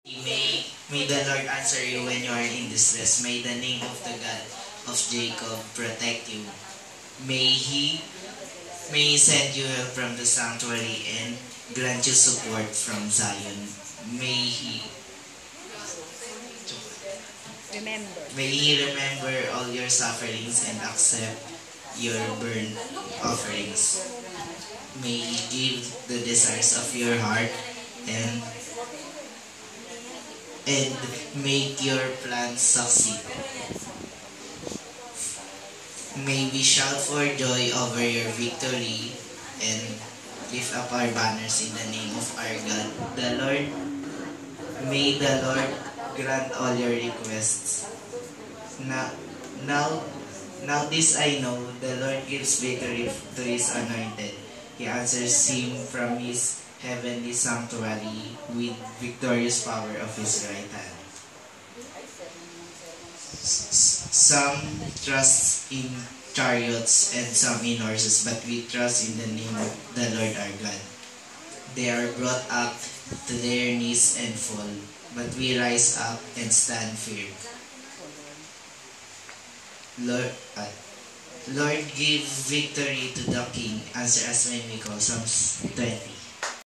May the Lord answer you when you are in distress. May the name of the God of Jacob protect you. May He send you help from the sanctuary and grant you support from Zion. May He May He remember all your sufferings and accept your burnt offerings. May He give the desires of your heart and make your plans succeed. May we shout for joy over your victory and lift up our banners in the name of our God. May the Lord grant all your requests. Now, now, now this I know, the Lord gives victory to His anointed. He answers him from His heavenly sanctuary with victorious power of His right hand. Some trust in chariots and some in horses, but we trust in the name of the Lord our God. They are brought up to their knees and fall, but we rise up and stand firm. Lord, give victory to the King. Answer us when we call. Psalms 20.